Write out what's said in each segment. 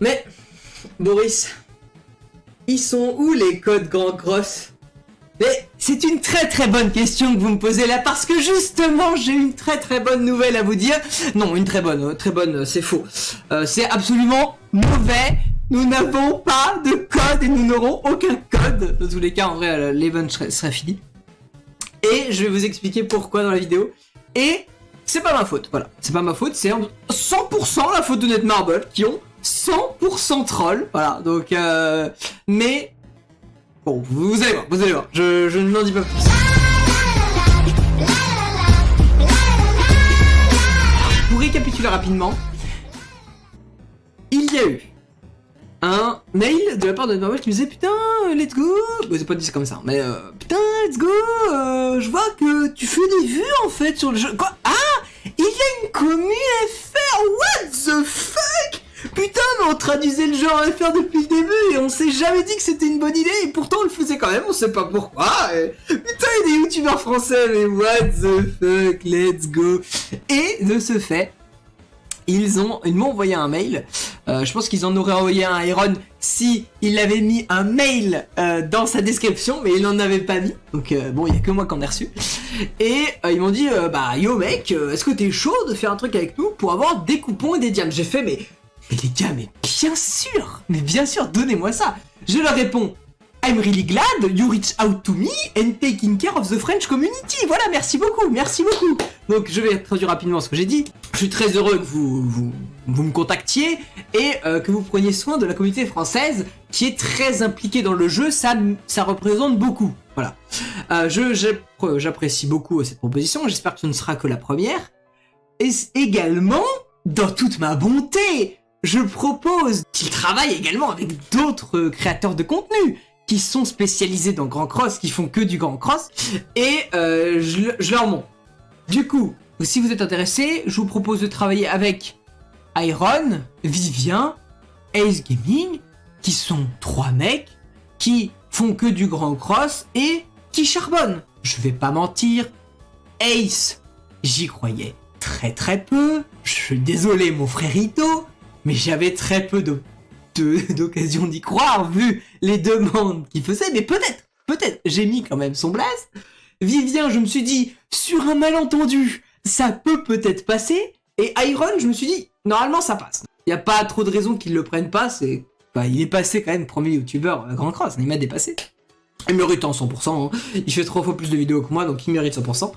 Mais, Boris, ils sont où les codes Grand Cross? Mais c'est une très très bonne question que vous me posez là, parce que justement j'ai une très très bonne nouvelle à vous dire. Non, une très bonne, c'est faux. C'est absolument mauvais. Nous n'avons pas de code et nous n'aurons aucun code. Dans tous les cas, en vrai, l'event serait fini. Et je vais vous expliquer pourquoi dans la vidéo. Et c'est pas ma faute, voilà. C'est pas ma faute, c'est 100% la faute de Netmarble qui ont 100% troll. Voilà, donc mais... Bon, vous allez voir, je ne m'en dis pas plus. Pour récapituler rapidement, il y a eu un mail de la part de Netmarble qui me disait putain, let's go. Bon, c'est pas dit comme ça, mais putain, let's go. Je vois que tu fais des vues en fait sur le jeu. Quoi? Ah, il y a une commu FR. What the fuck? Putain, mais on traduisait le jeu en FR depuis le début et on s'est jamais dit que c'était une bonne idée et pourtant on le faisait quand même, on sait pas pourquoi. Putain, il y a des youtubeurs français, mais what the fuck, let's go. Et de ce fait, ils m'ont envoyé un mail. Je pense qu'ils en auraient envoyé un à Iron si il avait mis un mail dans sa description, mais il n'en avait pas mis. Donc bon, il y a que moi qui en ai reçu. Et ils m'ont dit bah yo mec, est-ce que t'es chaud de faire un truc avec nous pour avoir des coupons et des diams? J'ai fait mais les gars, mais bien sûr, donnez-moi ça. Je leur réponds, I'm really glad you reach out to me and taking care of the French community. Voilà, merci beaucoup. Donc je vais traduire rapidement ce que j'ai dit. Je suis très heureux que vous me contactiez et que vous preniez soin de la communauté française qui est très impliquée dans le jeu, ça représente beaucoup. Voilà. J'apprécie beaucoup cette proposition, j'espère que ce ne sera que la première. Et également, dans toute ma bonté, je propose qu'il travaille également avec d'autres créateurs de contenu qui sont spécialisés dans Grand Cross, qui font que du Grand Cross, et je leur montre. Du coup, si vous êtes intéressés, je vous propose de travailler avec Iron, Vivien, Ace Gaming, qui sont 3 mecs qui font que du Grand Cross et qui charbonnent. Je vais pas mentir, Ace, j'y croyais très très peu. Je suis désolé mon frérito, mais j'avais très peu d'occasion d'y croire vu les demandes qu'il faisait, mais peut-être, j'ai mis quand même son blaze. Vivien, je me suis dit, sur un malentendu, ça peut-être passer, et Iron, je me suis dit, normalement ça passe. Il n'y a pas trop de raisons qu'ils le prennent pas, il est passé quand même premier youtubeur Grand Cross, il m'a dépassé. Il mérite en 100%, hein. Il fait 3 fois plus de vidéos que moi, donc il mérite 100%.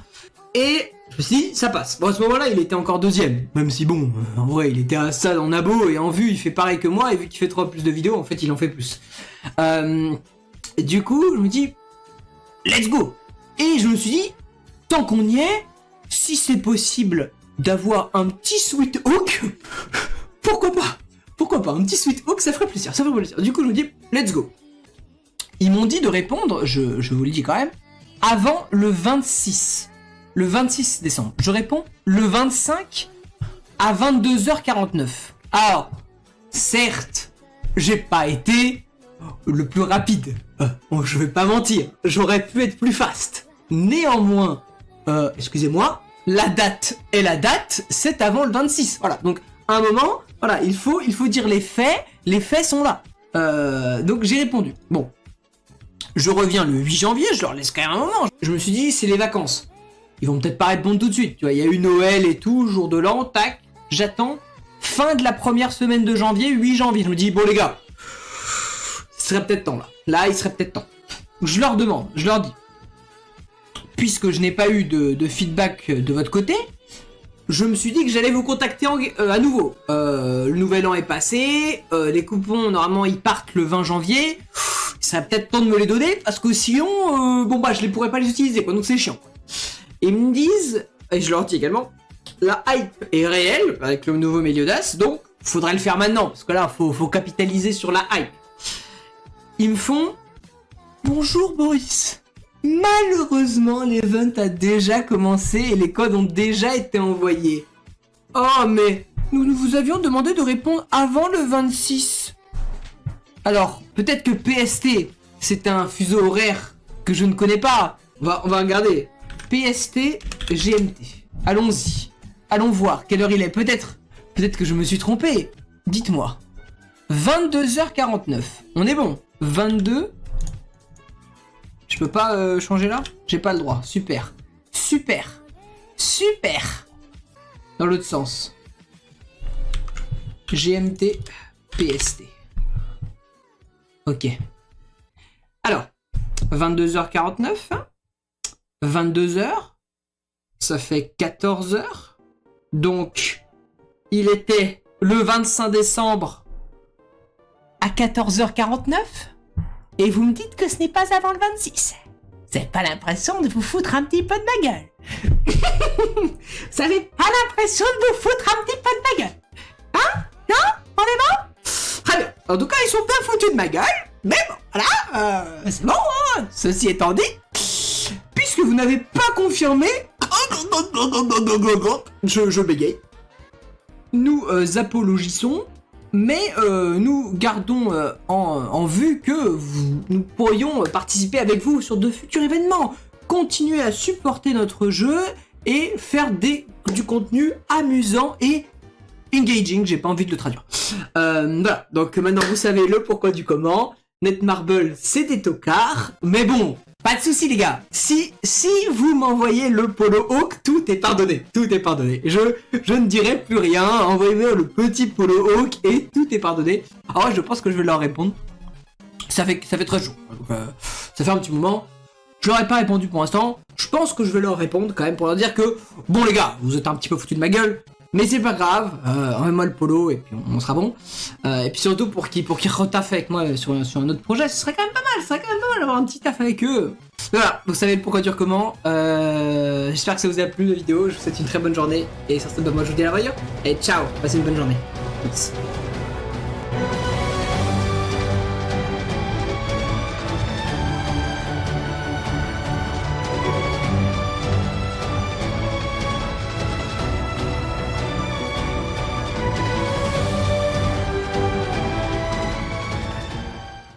Et je me suis dit, ça passe. Bon, à ce moment-là, il était encore 2ème. Même si bon, en vrai, il était à ça en abo et en vue, il fait pareil que moi. Et vu qu'il fait 3 fois plus de vidéos, en fait, il en fait plus. Du coup, je me dis, let's go. Et je me suis dit, tant qu'on y est, si c'est possible d'avoir un petit Sweet Hawk, pourquoi pas un petit Sweet Hawk, ça ferait plaisir. Du coup, je me dis, let's go. Ils m'ont dit de répondre, je vous le dis quand même, avant le 26. Le 26 décembre. Je réponds le 25 à 22h49. Alors, certes, j'ai pas été le plus rapide. Bon, je vais pas mentir, j'aurais pu être plus fast. Néanmoins, excusez-moi, la date est la date, c'est avant le 26. Voilà, donc à un moment, voilà, il faut dire les faits sont là. Donc j'ai répondu. Bon, je reviens le 8 janvier, je leur laisse quand même un moment. Je me suis dit, c'est les vacances. Ils vont peut-être pas répondre tout de suite, tu vois, il y a eu Noël et tout, jour de l'an, tac, j'attends, fin de la première semaine de janvier, 8 janvier, je me dis, bon les gars, il serait peut-être temps là, il serait peut-être temps. Je leur demande, je leur dis, puisque je n'ai pas eu de feedback de votre côté, je me suis dit que j'allais vous contacter à nouveau. Le nouvel an est passé, les coupons, normalement, ils partent le 20 janvier, il serait peut-être temps de me les donner, parce que sinon, bon bah, je les pourrais pas les utiliser, quoi, donc c'est chiant. Ils me disent, et je leur dis également, la hype est réelle avec le nouveau Meliodas, donc faudrait le faire maintenant, parce que là, faut capitaliser sur la hype. Ils me font, bonjour Boris, malheureusement l'event a déjà commencé et les codes ont déjà été envoyés. Oh mais, nous vous avions demandé de répondre avant le 26. Alors, peut-être que PST, c'est un fuseau horaire que je ne connais pas. On va regarder. PST, GMT. Allons-y. Allons voir quelle heure il est. Peut-être que je me suis trompé. Dites-moi. 22h49. On est bon. 22. Je peux pas changer là? J'ai pas le droit. Super. Super. Super. Dans l'autre sens. GMT, PST. Ok. Alors, 22h49. 22h. Ça fait 14h. Donc, il était le 25 décembre à 14h49. Et vous me dites que ce n'est pas avant le 26. Vous n'avez pas l'impression de vous foutre un petit peu de ma gueule. Vous n'avez pas l'impression de vous foutre un petit peu de ma gueule. Hein? Non? On est bon? Très bien. En tout cas, ils sont bien foutus de ma gueule. Mais bon, voilà. C'est bon, hein. Ceci étant dit, puisque vous n'avez pas confirmé... Je bégaye. Nous apologisons, mais nous gardons en vue que nous pourrions participer avec vous sur de futurs événements, continuer à supporter notre jeu et faire du contenu amusant et engaging, j'ai pas envie de le traduire. Voilà, donc maintenant vous savez le pourquoi du comment. Netmarble, c'est des tocards, mais bon, pas de soucis les gars. Si vous m'envoyez le Polo Hawk, tout est pardonné, tout est pardonné. Je ne dirai plus rien, envoyez-moi le petit Polo Hawk et tout est pardonné. Alors je pense que je vais leur répondre. Ça fait très chaud, donc, ça fait un petit moment. Je leur ai pas répondu pour l'instant. Je pense que je vais leur répondre quand même pour leur dire que bon les gars, vous êtes un petit peu foutus de ma gueule. Mais c'est pas grave, envoie-moi le polo et puis on sera bon. Et puis surtout pour qu'ils retaffent avec moi sur un autre projet, ce serait quand même pas mal, d'avoir un petit taf avec eux. Voilà, vous savez le pourquoi du comment. J'espère que ça vous a plu la vidéo, je vous souhaite une très bonne journée. Et sur ce, moi je vous dis à la revoyure. Et ciao, passez une bonne journée. Tous.